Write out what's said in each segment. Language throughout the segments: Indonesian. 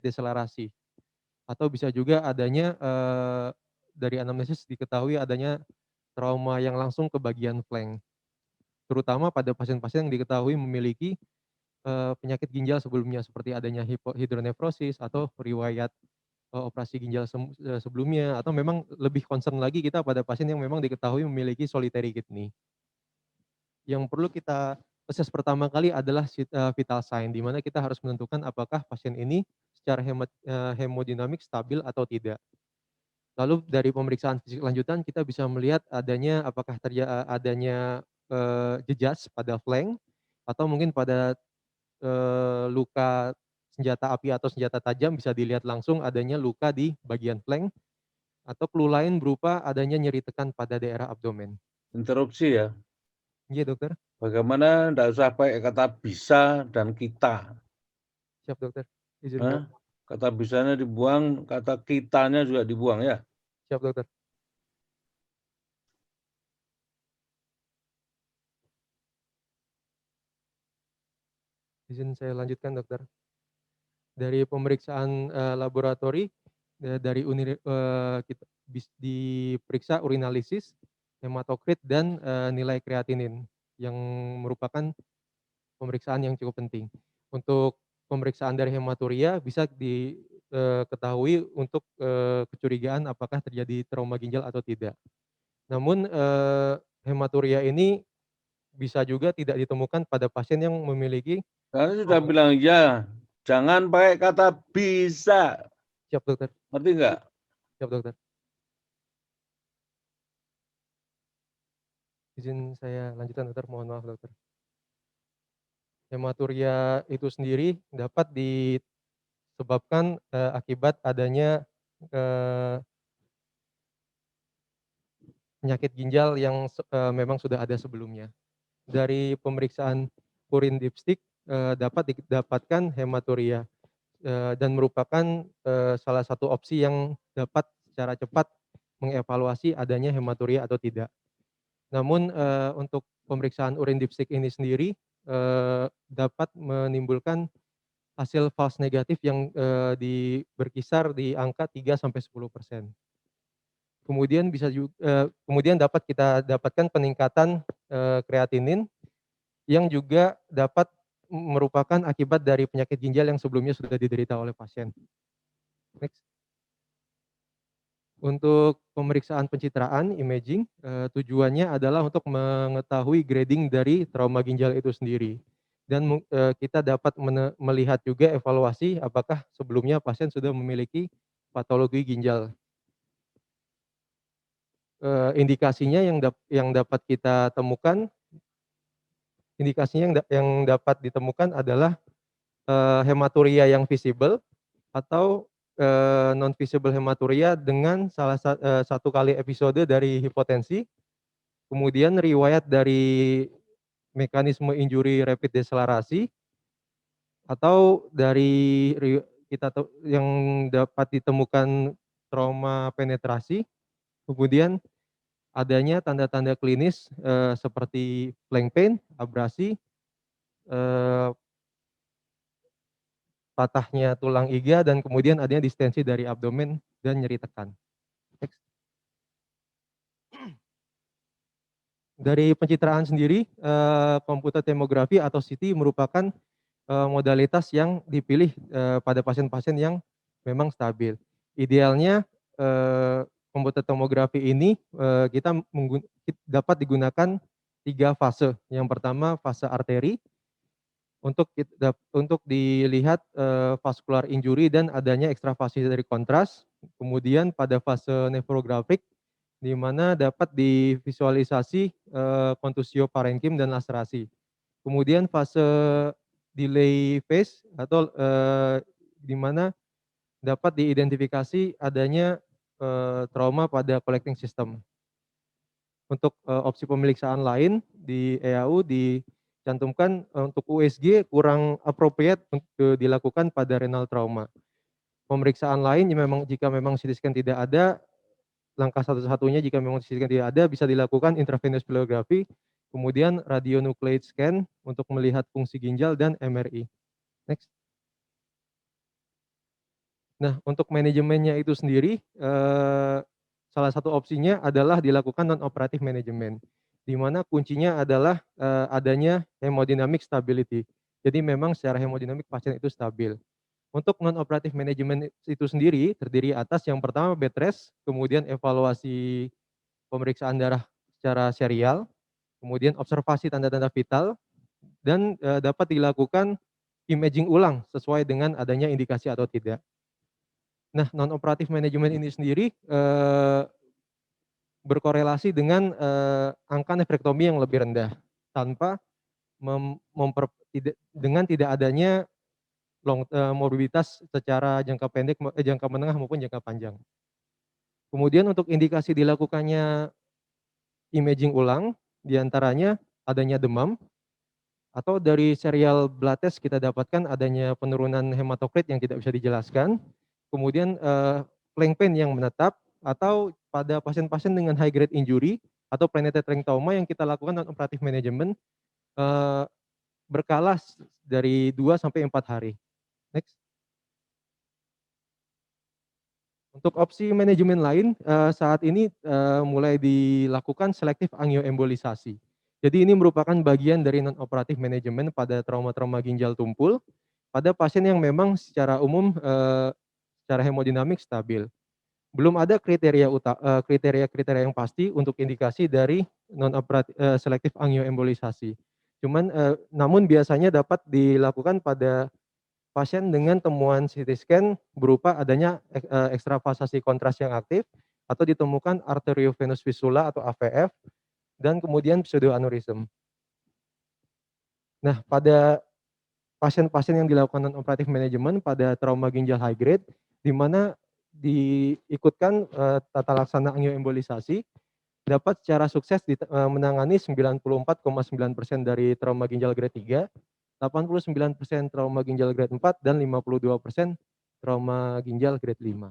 deselerasi, atau bisa juga adanya, dari anamnesis diketahui adanya trauma yang langsung ke bagian flank, terutama pada pasien-pasien yang diketahui memiliki, penyakit ginjal sebelumnya seperti adanya hidronefrosis atau riwayat, operasi ginjal sebelumnya, atau memang lebih concern lagi kita pada pasien yang memang diketahui memiliki solitary kidney. Yang perlu kita assess pertama kali adalah vital sign, di mana kita harus menentukan apakah pasien ini secara hemodinamik stabil atau tidak. Lalu dari pemeriksaan fisik lanjutan kita bisa melihat adanya apakah adanya, jejas pada flank atau mungkin pada, luka senjata api atau senjata tajam bisa dilihat langsung adanya luka di bagian flank, atau clue lain berupa adanya nyeri tekan pada daerah abdomen. Interupsi ya. Iya dokter, Bagaimana ndak usah pakai kata bisa dan kita. siap dokter, izin Hah? Kata bisanya dibuang, kata kitanya juga dibuang ya. siap dokter. Izin saya lanjutkan dokter. Dari pemeriksaan, laboratori, dari kita diperiksa urinalisis, hematokrit dan, nilai kreatinin yang merupakan pemeriksaan yang cukup penting. Untuk pemeriksaan dari hematuria bisa ketahui untuk, kecurigaan apakah terjadi trauma ginjal atau tidak. Namun, hematuria ini bisa juga tidak ditemukan pada pasien yang memiliki Saya sudah trauma. bilang ya, jangan pakai kata bisa. Siap dokter, Ngerti nggak? siap dokter. Izin saya lanjutkan dokter, mohon maaf dokter. Hematuria itu sendiri dapat disebabkan, akibat adanya, eee, penyakit ginjal yang memang sudah ada sebelumnya. Dari pemeriksaan urin dipstick, dapat didapatkan hematuria, dan merupakan, salah satu opsi yang dapat secara cepat mengevaluasi adanya hematuria atau tidak. Namun, untuk pemeriksaan urin dipstick ini sendiri, dapat menimbulkan hasil false negatif yang, berkisar di angka 3-10%. Kemudian dapat kita dapatkan peningkatan, kreatinin yang juga dapat merupakan akibat dari penyakit ginjal yang sebelumnya sudah diderita oleh pasien. Next. Untuk pemeriksaan pencitraan, imaging, tujuannya adalah untuk mengetahui grading dari trauma ginjal itu sendiri. Dan kita dapat melihat juga evaluasi apakah sebelumnya pasien sudah memiliki patologi ginjal. Indikasinya yang dapat kita temukan, indikasinya yang dapat ditemukan adalah, hematuria yang visible atau, non visible hematuria dengan 1 kali episode dari hipotensi, kemudian riwayat dari mekanisme injury rapid deselerasi, atau dari yang dapat ditemukan trauma penetrasi, kemudian adanya tanda-tanda klinis, seperti flank pain, abrasi, eee, patahnya tulang iga, dan kemudian adanya distensi dari abdomen dan nyeri tekan. Next. Dari pencitraan sendiri, komputer tomografi atau CT merupakan, modalitas yang dipilih, pada pasien-pasien yang memang stabil. Idealnya, komputer tomografi ini, dapat digunakan 3 fase. Yang pertama fase arteri, untuk dilihat, vascular injury dan adanya ekstravasasi dari kontras. Kemudian pada fase nefrografik, di mana dapat divisualisasi, contusio parenkim dan laserasi. Kemudian fase delay phase atau, di mana dapat diidentifikasi adanya, trauma pada collecting system. Untuk, opsi pemeriksaan lain di EAU dicantumkan, untuk USG kurang appropriate dilakukan pada renal trauma. Pemeriksaan lain jika memang CT scan tidak ada, langkah satu-satunya jika memang CT scan tidak ada bisa dilakukan intravenous pliografi, kemudian radionuclide scan untuk melihat fungsi ginjal dan MRI. Next. Nah, untuk manajemennya itu sendiri, salah satu opsinya adalah dilakukan non-operatif manajemen, di mana kuncinya adalah, adanya hemodynamic stability. Jadi memang secara hemodinamik pasien itu stabil. Untuk non-operatif manajemen itu sendiri terdiri atas yang pertama bed rest, kemudian evaluasi pemeriksaan darah secara serial, kemudian observasi tanda-tanda vital, dan, dapat dilakukan imaging ulang sesuai dengan adanya indikasi atau tidak. Nah, non-operatif manajemen ini sendiri, berkorelasi dengan, angka nefrektomi yang lebih rendah, tanpa mem memper tidak dengan tidak adanya morbiditas secara jangka pendek jangka menengah maupun jangka panjang. Kemudian untuk indikasi dilakukannya imaging ulang, di antaranya adanya demam, atau dari serial blood test kita dapatkan adanya penurunan hematokrit yang tidak bisa dijelaskan, kemudian, flank pain yang menetap, atau pada pasien-pasien dengan high grade injury atau penetrating trauma yang kita lakukan non operatif manajemen, eee, berkala dari 2 sampai 4 hari. Next. Untuk opsi manajemen lain, saat ini, mulai dilakukan selektif angioembolisasi. Jadi ini merupakan bagian dari non operatif manajemen pada trauma-trauma ginjal tumpul, pada pasien yang memang secara umum, secara hemodinamik stabil. Belum ada kriteria-kriteria yang pasti untuk indikasi dari selektif angioembolisasi. Namun biasanya dapat dilakukan pada pasien dengan temuan CT scan berupa adanya ekstravasasi kontras yang aktif atau ditemukan arteriovenous fistula atau AVF dan kemudian pseudoaneurysm. Nah, pada pasien-pasien yang dilakukan non operatif manajemen pada trauma ginjal high grade, di mana diikutkan, tata laksana angioembolisasi, dapat secara sukses menangani 94,9% dari trauma ginjal grade 3, 89% trauma ginjal grade 4, dan 52% trauma ginjal grade 5.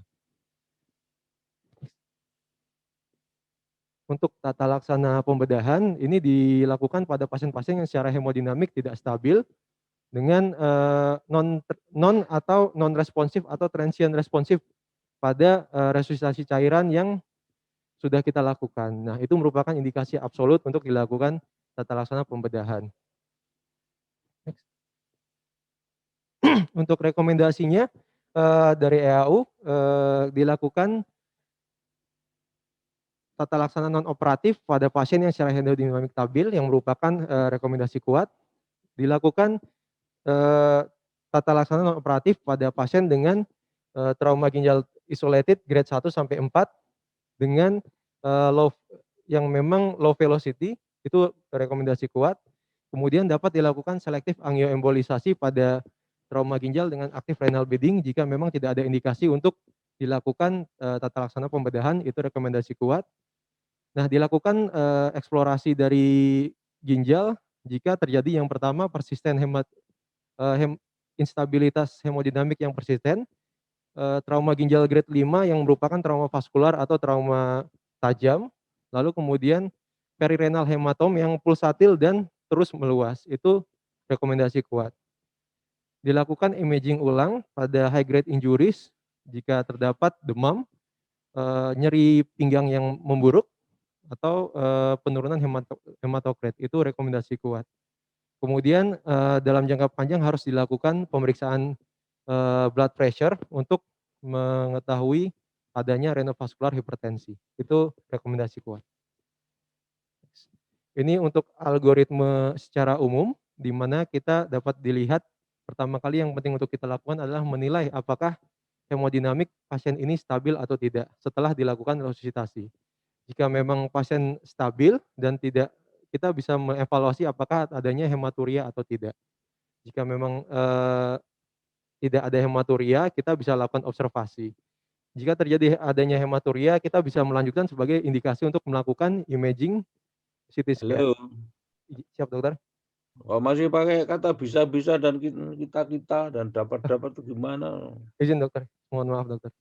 Untuk tata laksana pembedahan, ini dilakukan pada pasien-pasien yang secara hemodinamik tidak stabil dengan, non responsif atau transient responsif pada, resusitasi cairan yang sudah kita lakukan. Nah, itu merupakan indikasi absolut untuk dilakukan tata laksana pembedahan. Next. Untuk rekomendasinya, dari EAU, dilakukan tata laksana non operatif pada pasien yang secara hemodinamik stabil yang merupakan, rekomendasi kuat, dilakukan, eee, tata laksana non operatif pada pasien dengan, trauma ginjal isolated grade 1 sampai 4 dengan, low yang memang low velocity, itu rekomendasi kuat. Kemudian dapat dilakukan selektif angioembolisasi pada trauma ginjal dengan aktif renal bleeding jika memang tidak ada indikasi untuk dilakukan, tata laksana pembedahan, itu rekomendasi kuat. Nah, dilakukan, eksplorasi dari ginjal jika terjadi yang pertama persisten hemat eee, hem instabilitas hemodinamik yang persisten, trauma ginjal grade 5 yang merupakan trauma vaskular atau trauma tajam, lalu kemudian perirenal hematom yang pulsatil dan terus meluas, itu rekomendasi kuat. Dilakukan imaging ulang pada high grade injuries jika terdapat demam, nyeri pinggang yang memburuk, atau, penurunan hematokrit, itu rekomendasi kuat. Kemudian, dalam jangka panjang harus dilakukan pemeriksaan, blood pressure untuk mengetahui adanya renovaskular hipertensi, itu rekomendasi kuat. Ini untuk algoritme secara umum, di mana kita dapat dilihat pertama kali yang penting untuk kita lakukan adalah menilai apakah hemodinamik pasien ini stabil atau tidak setelah dilakukan resusitasi. Jika memang pasien stabil dan tidak, kita bisa mengevaluasi apakah adanya hematuria atau tidak. Jika memang, tidak ada hematuria, kita bisa lakukan observasi. Jika terjadi adanya hematuria, kita bisa melanjutkan sebagai indikasi untuk melakukan imaging CT scan. Halo. Siap dokter? Oh, masih pakai kata bisa-bisa dan kita-kita dan dapat-dapat itu gimana? Izin dokter, mohon maaf dokter.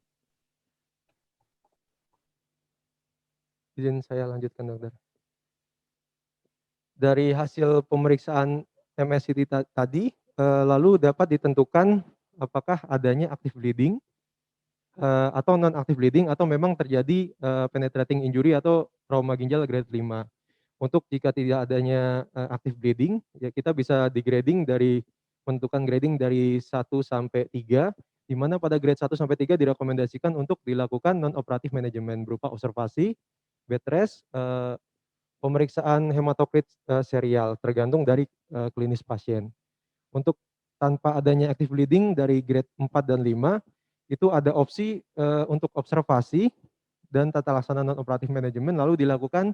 Izin saya lanjutkan dokter. Dari hasil pemeriksaan MSCT tadi, lalu dapat ditentukan apakah adanya active bleeding, atau non-active bleeding atau memang terjadi, penetrating injury atau trauma ginjal grade 5. Untuk jika tidak adanya, active bleeding, ya kita bisa di-grading dari menentukan grading dari 1 sampai 3, di mana pada grade 1 sampai 3 direkomendasikan untuk dilakukan non-operatif manajemen berupa observasi, bed rest, pemeriksaan hematokrit, serial tergantung dari, klinis pasien. Untuk tanpa adanya active bleeding dari grade 4 dan 5, itu ada opsi, untuk observasi dan tata laksana non-operatif manajemen lalu dilakukan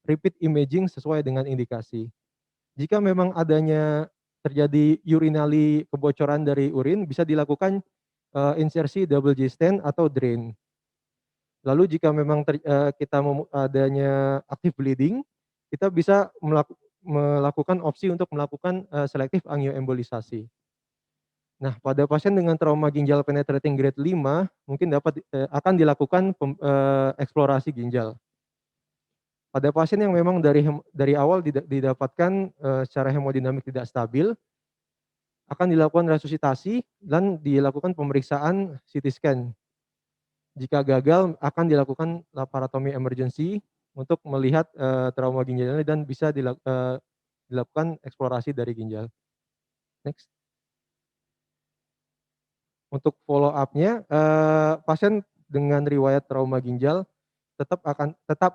repeat imaging sesuai dengan indikasi. Jika memang adanya terjadi urinary kebocoran dari urin bisa dilakukan, insersi double J stent atau drain. Lalu jika memang kita adanya active bleeding, kita bisa melakukan opsi untuk melakukan, selektif angioembolisasi. Nah, pada pasien dengan trauma ginjal penetrating grade 5 mungkin akan dilakukan eksplorasi ginjal. Pada pasien yang memang dari awal didapatkan, secara hemodinamik tidak stabil, akan dilakukan resusitasi dan dilakukan pemeriksaan CT scan. Jika gagal akan dilakukan laparotomi emergency untuk melihat, trauma ginjalnya dan bisa dilakukan eksplorasi dari ginjal. Next. Untuk follow up-nya, pasien dengan riwayat trauma ginjal tetap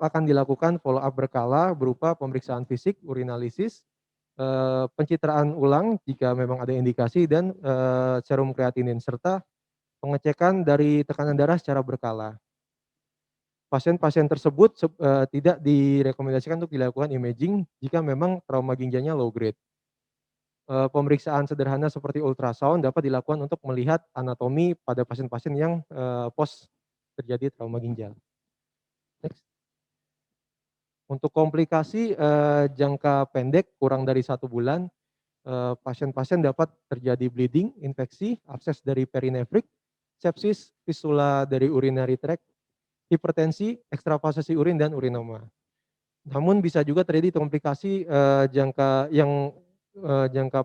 akan dilakukan follow up berkala berupa pemeriksaan fisik, urinalisis, pencitraan ulang jika memang ada indikasi dan, serum kreatinin serta pengecekan dari tekanan darah secara berkala. Pasien-pasien tersebut tidak direkomendasikan untuk dilakukan imaging jika memang trauma ginjalnya low grade. Pemeriksaan sederhana seperti ultrasound dapat dilakukan untuk melihat anatomi pada pasien-pasien yang, pos terjadi trauma ginjal. Next. Untuk komplikasi, jangka pendek kurang dari 1 bulan, pasien-pasien dapat terjadi bleeding, infeksi, abses dari perinefrik, sepsis, fistula dari urinary tract, hipertensi, ekstravasasi urin dan urinoma. Namun bisa juga terjadi komplikasi, jangka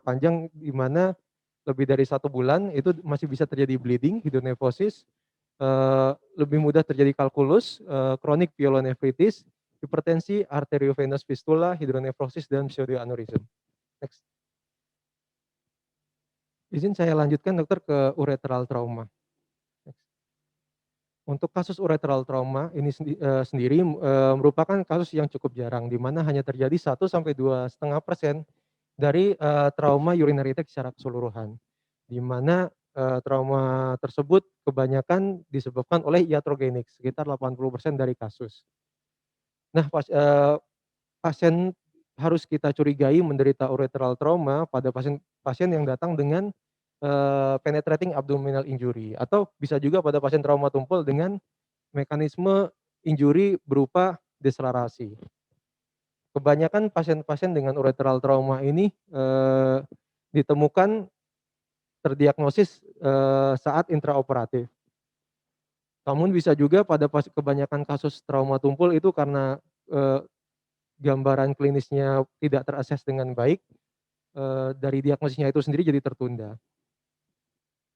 panjang di mana lebih dari 1 bulan itu masih bisa terjadi bleeding, hidronefrosis, lebih mudah terjadi kalkulus, kronik pyelonefritis, hipertensi, arteriovenous fistula, hidronefrosis dan pseudoaneurysm. Next. Izin saya lanjutkan dokter ke ureteral trauma. Untuk kasus ureteral trauma ini sendiri, merupakan kasus yang cukup jarang di mana hanya terjadi 1 sampai 2,5% dari, trauma urinary tract secara keseluruhan. Di mana, trauma tersebut kebanyakan disebabkan oleh iatrogenik sekitar 80% dari kasus. Nah pasien harus kita curigai menderita ureteral trauma pada pasien pasien yang datang dengan, penetrating abdominal injury atau bisa juga pada pasien trauma tumpul dengan mekanisme injury berupa deslarasi. Kebanyakan pasien-pasien dengan ureteral trauma ini, ditemukan terdiagnosis, saat intraoperatif. Namun bisa juga pada kebanyakan kasus trauma tumpul itu karena, eee, gambaran klinisnya tidak ter-assess dengan baik, dari diagnosisnya itu sendiri jadi tertunda.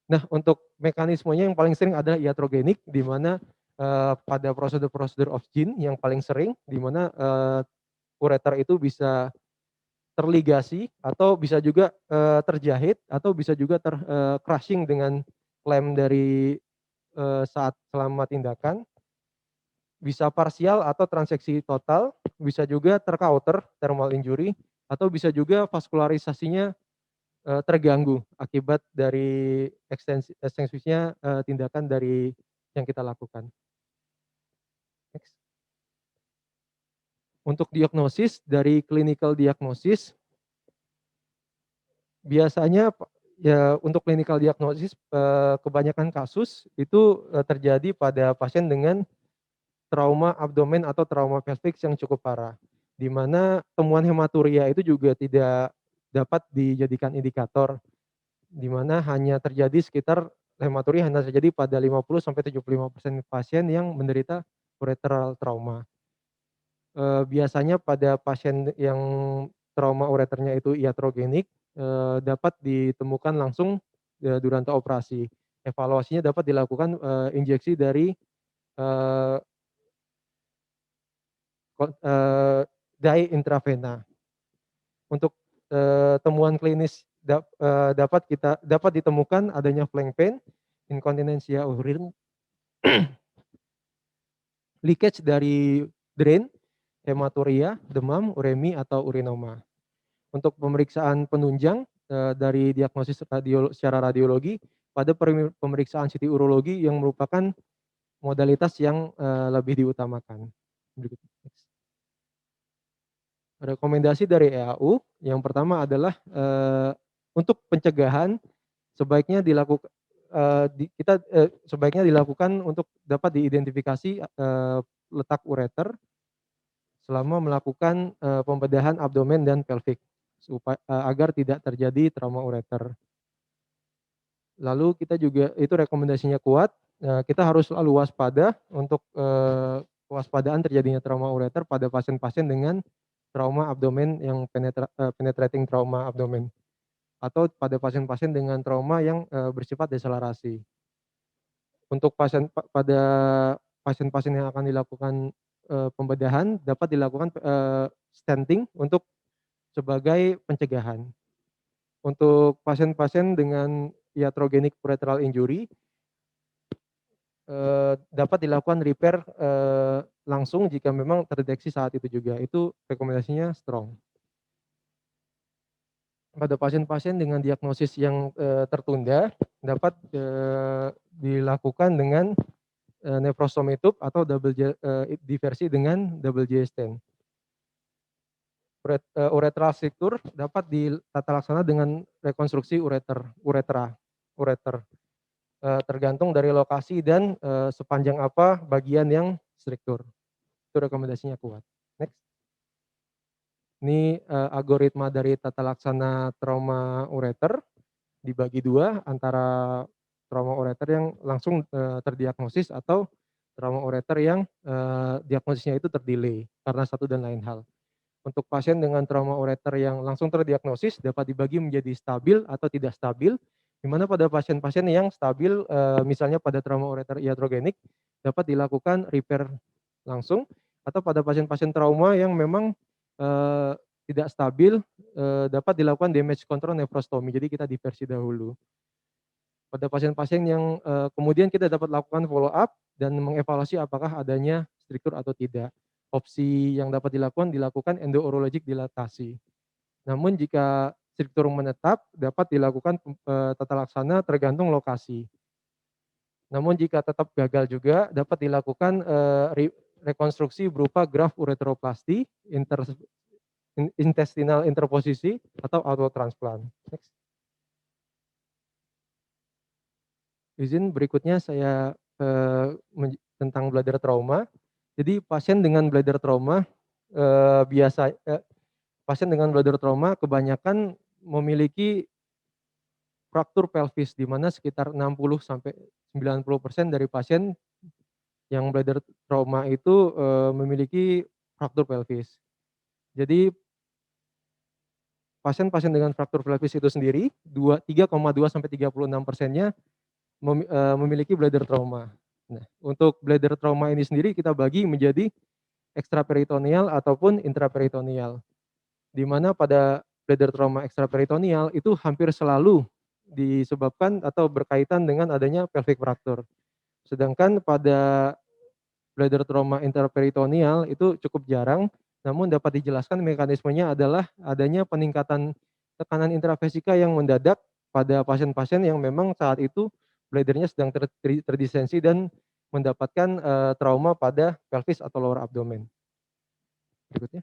Nah, untuk mekanismenya yang paling sering adalah iatrogenik di mana, pada prosedur-prosedur of Jean yang paling sering di mana, ureter itu bisa terligasi atau bisa juga, terjahit atau bisa juga crushing dengan klem dari, saat selama tindakan, bisa parsial atau transeksi total, bisa juga terkauter thermal injury, atau bisa juga vaskularisasinya, terganggu akibat dari ekstensifnya, tindakan dari yang kita lakukan. Next. Untuk diagnosis, dari clinical diagnosis biasanya ya untuk clinical diagnosis, kebanyakan kasus itu, terjadi pada pasien dengan trauma abdomen atau trauma pelvic yang cukup parah. Di mana temuan hematuria itu juga tidak dapat dijadikan indikator, di mana hanya terjadi sekitar hematuria hanya terjadi pada 50 sampai 75% pasien yang menderita ureteral trauma. Biasanya pada pasien yang trauma ureternya itu iatrogenik, dapat ditemukan langsung, duranta operasi. Evaluasinya dapat dilakukan, injeksi dari, eee, dye intravena. Untuk, temuan klinis dapat ditemukan adanya flank pain, inkontinensia urin, leakage dari drain, hematuria, demam, uremi, atau urinoma. Untuk pemeriksaan penunjang, dari diagnosis secara radiologi, pada pemeriksaan CT urologi yang merupakan modalitas yang, lebih diutamakan. Berikut. Rekomendasi dari EAU, yang pertama adalah, untuk pencegahan sebaiknya sebaiknya dilakukan untuk dapat diidentifikasi, letak ureter selama melakukan, pembedahan abdomen dan pelvik, agar tidak terjadi trauma ureter. Lalu kita juga itu rekomendasinya kuat, kita harus selalu waspada untuk, kewaspadaan terjadinya trauma ureter pada pasien-pasien dengan trauma abdomen yang penetrating trauma abdomen, atau pada pasien-pasien dengan trauma yang, bersifat deselerasi. Untuk pada pasien-pasien yang akan dilakukan, pembedahan dapat dilakukan, stenting sebagai pencegahan. Untuk pasien-pasien dengan iatrogenic ureteral injury, dapat dilakukan repair, langsung jika memang terdeteksi saat itu juga, itu rekomendasinya strong. Pada pasien-pasien dengan diagnosis yang, tertunda dapat, dilakukan dengan, nephrostomy tube atau diversi dengan double J stent. Ureteral stricture dapat ditata laksana dengan rekonstruksi ureter, tergantung dari lokasi dan, sepanjang apa bagian yang struktur. Itu rekomendasinya kuat. Next. Ini, algoritma dari tata laksana trauma ureter dibagi 2 antara trauma ureter yang langsung, terdiagnosis atau trauma ureter yang, diagnosisnya itu ter-delay karena satu dan lain hal. Untuk pasien dengan trauma ureter yang langsung terdiagnosis dapat dibagi menjadi stabil atau tidak stabil, di mana pada pasien-pasien yang stabil, misalnya pada trauma ureter iatrogenik dapat dilakukan repair langsung, atau pada pasien-pasien trauma yang memang, eee, tidak stabil, dapat dilakukan damage control nephrostomy, jadi kita diversi dahulu. Pada pasien-pasien yang, kemudian kita dapat lakukan follow up dan mengevaluasi apakah adanya struktur atau tidak. Opsi yang dapat dilakukan endourologic dilatasi. Namun jika struktur menetap dapat dilakukan, tata laksana tergantung lokasi. Namun jika tetap gagal juga dapat dilakukan, rekonstruksi berupa graft ureteroplasti, intestinal interposisi, atau autotransplant. Next. Izin berikutnya saya, tentang bladder trauma. Jadi pasien dengan bladder trauma, pasien dengan bladder trauma kebanyakan memiliki fraktur pelvis, di mana sekitar 60 sampai 90% dari pasien yang bladder trauma itu, memiliki fraktur pelvis. Jadi pasien-pasien dengan fraktur pelvis itu sendiri 3,2 sampai 36%-nya memiliki bladder trauma. Nah, untuk bladder trauma ini sendiri kita bagi menjadi ekstraperitoneal ataupun intraperitoneal. Di mana pada bladder trauma ekstraperitoneal itu hampir selalu disebabkan atau berkaitan dengan adanya pelvic fracture. Sedangkan pada bladder trauma intraperitoneal itu cukup jarang, namun dapat dijelaskan mekanismenya adalah adanya peningkatan tekanan intravesika yang mendadak pada pasien-pasien yang memang saat itu bladder-nya sedang terdistensi dan mendapatkan, trauma pada pelvis atau lower abdomen. Berikutnya.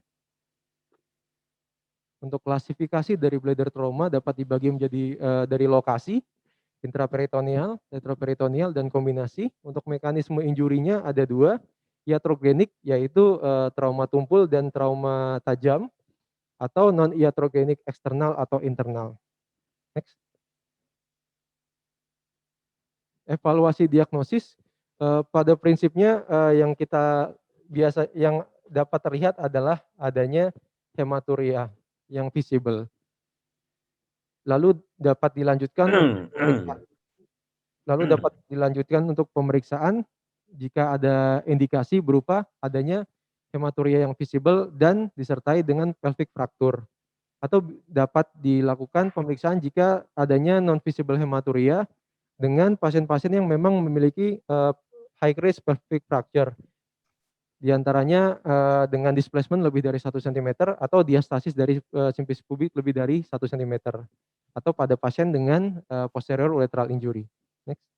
Untuk klasifikasi dari bladder trauma dapat dibagi menjadi, dari lokasi, intraperitoneal, retroperitoneal, dan kombinasi. Untuk mekanisme injurinya ada 2, iatrogenik yaitu, trauma tumpul dan trauma tajam, atau non iatrogenik eksternal atau internal. Next. Evaluasi diagnosis, pada prinsipnya, yang dapat terlihat adalah adanya hematuria yang visible. Lalu dapat dilanjutkan untuk Lalu dapat dilanjutkan untuk pemeriksaan jika ada indikasi berupa adanya hematuria yang visible dan disertai dengan pelvic fracture. Atau dapat dilakukan pemeriksaan jika adanya non visible hematuria dengan pasien-pasien yang memang memiliki, high risk pelvic fracture. Di antaranya, dengan displacement lebih dari 1 cm atau diastasis dari, simpis pubik lebih dari 1 cm, atau pada pasien dengan, posterior ureteral injury. Next.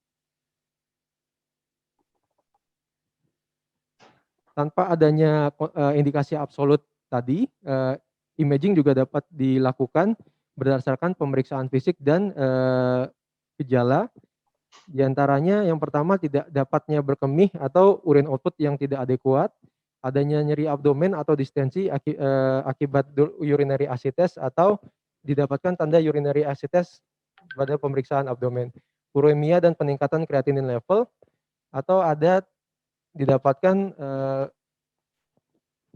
Tanpa adanya indikasi absolut tadi, imaging juga dapat dilakukan berdasarkan pemeriksaan fisik dan, gejala. Di antaranya yang pertama tidak dapatnya berkemih atau urine output yang tidak adekuat, adanya nyeri abdomen atau distensi akibat urinary ascites atau didapatkan tanda urinary ascites pada pemeriksaan abdomen, uremia dan peningkatan kreatinin level, atau ada didapatkan,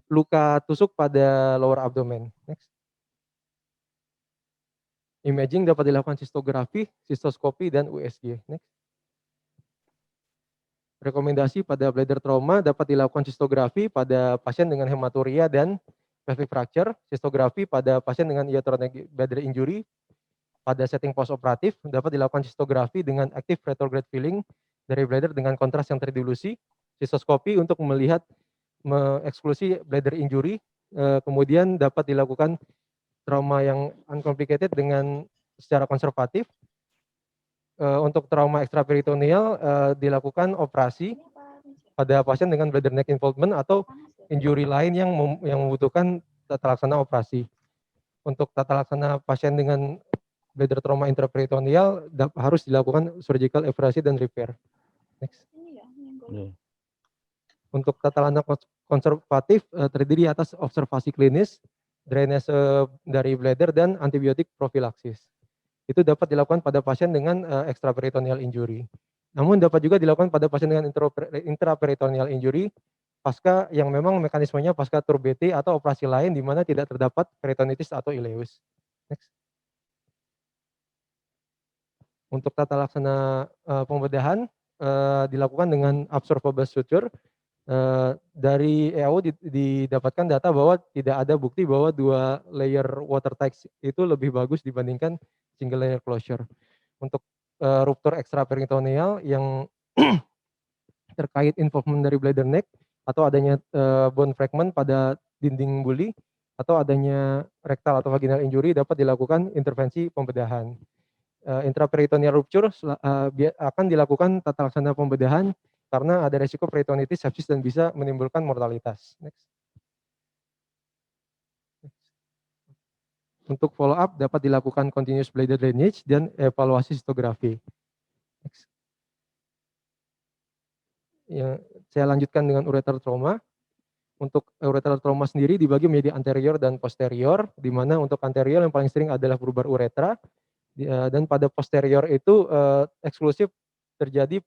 luka tusuk pada lower abdomen. Next. Imaging dapat dilakukan sistografi, sistoskopi, dan USG. Next. Rekomendasi pada bladder trauma dapat dilakukan sistografi pada pasien dengan hematuria dan pelvic fracture, sistografi pada pasien dengan iatrogenic bladder injury. Pada setting postoperatif dapat dilakukan sistografi dengan active retrograde filling dari bladder dengan kontras yang terdilusi, sistoskopi untuk melihat mengeksklusi bladder injury, kemudian dapat dilakukan trauma yang uncomplicated dengan secara konservatif. Untuk trauma ekstraperitoneal, dilakukan operasi pada pasien dengan bladder neck involvement atau injury lain yang membutuhkan tata laksana operasi. Untuk tata laksana pasien dengan bladder trauma intraperitoneal harus dilakukan surgical abrasi dan repair. Next. Untuk tata laksana konservatif terdiri atas observasi klinis, drainase dari bladder, dan antibiotik profilaksis. Itu dapat dilakukan pada pasien dengan extraperitoneal injury. Namun dapat juga dilakukan pada pasien dengan intraperitoneal injury pasca yang memang mekanismenya pasca turbete atau operasi lain di mana tidak terdapat peritonitis atau ileus. Next. Untuk tata laksana pembedahan dilakukan dengan absorbable suture. Dari EAU didapatkan data bahwa tidak ada bukti bahwa 2 layer watertight itu lebih bagus dibandingkan single layer closure. Untuk ruptur ekstraperitoneal yang terkait involvement dari bladder neck atau adanya bone fragment pada dinding buli atau adanya rectal atau vaginal injury dapat dilakukan intervensi pembedahan. Intraperitoneal rupture akan dilakukan tata laksana pembedahan karena ada resiko peritonitis, sepsis, dan bisa menimbulkan mortalitas. Next. Untuk follow up dapat dilakukan continuous bladder drainage dan evaluasi sistografi. Next. Ya, saya lanjutkan dengan ureter trauma. Untuk ureter trauma sendiri dibagi menjadi anterior dan posterior, di mana untuk anterior yang paling sering adalah bulbar uretra, dan pada posterior itu eksklusif terjadi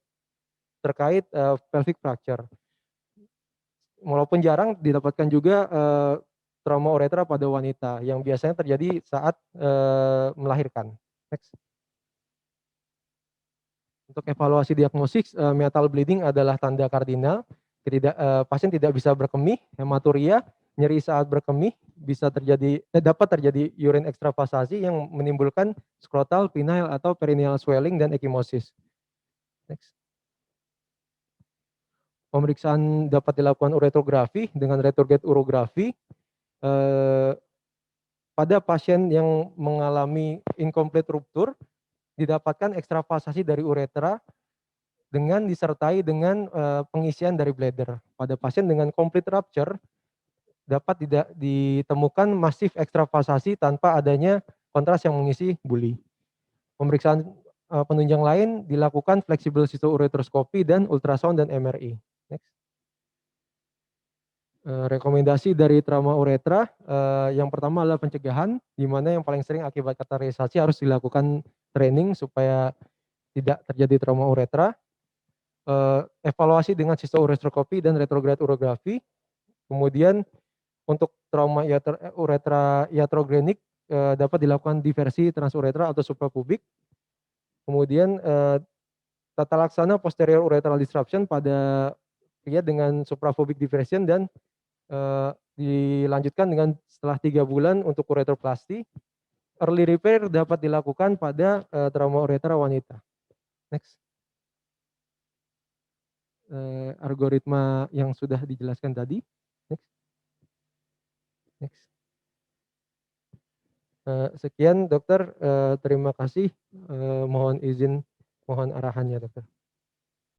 terkait pelvic fracture. Walaupun jarang didapatkan juga trauma uretra pada wanita yang biasanya terjadi saat melahirkan. Next. Untuk evaluasi diagnosis, meatal bleeding adalah tanda kardinal. Pasien tidak bisa berkemih, hematuria, nyeri saat berkemih, dapat terjadi urine ekstravasasi yang menimbulkan skrotal, penile, atau perineal swelling dan ekimosis. Next. Pemeriksaan dapat dilakukan uretrografi dengan retrograde urografi pada pasien yang mengalami incomplete rupture, didapatkan ekstravasasi dari uretra dengan disertai dengan pengisian dari bladder. Pada pasien dengan complete rupture dapat tidak ditemukan masif ekstravasasi tanpa adanya kontras yang mengisi buli. Pemeriksaan penunjang lain dilakukan flexible cytoureteroskopi dan ultrasound dan MRI. Next. Rekomendasi dari trauma uretra, yang pertama adalah pencegahan, di mana yang paling sering akibat kateterisasi harus dilakukan training supaya tidak terjadi trauma uretra. Evaluasi dengan cytoureteroskopi dan retrograde urografi. Kemudian untuk trauma uretra iatrogenik dapat dilakukan diversi transuretra atau suprapubik. Kemudian tata laksana posterior ureteral disruption pada pria dengan suprapubic depression dan dilanjutkan dengan setelah 3 bulan untuk ureteroplasti. Early repair dapat dilakukan pada trauma uretera wanita. Next. Algoritma yang sudah dijelaskan tadi. Next. Next. Sekian dokter, terima kasih. Mohon izin, mohon arahannya dokter.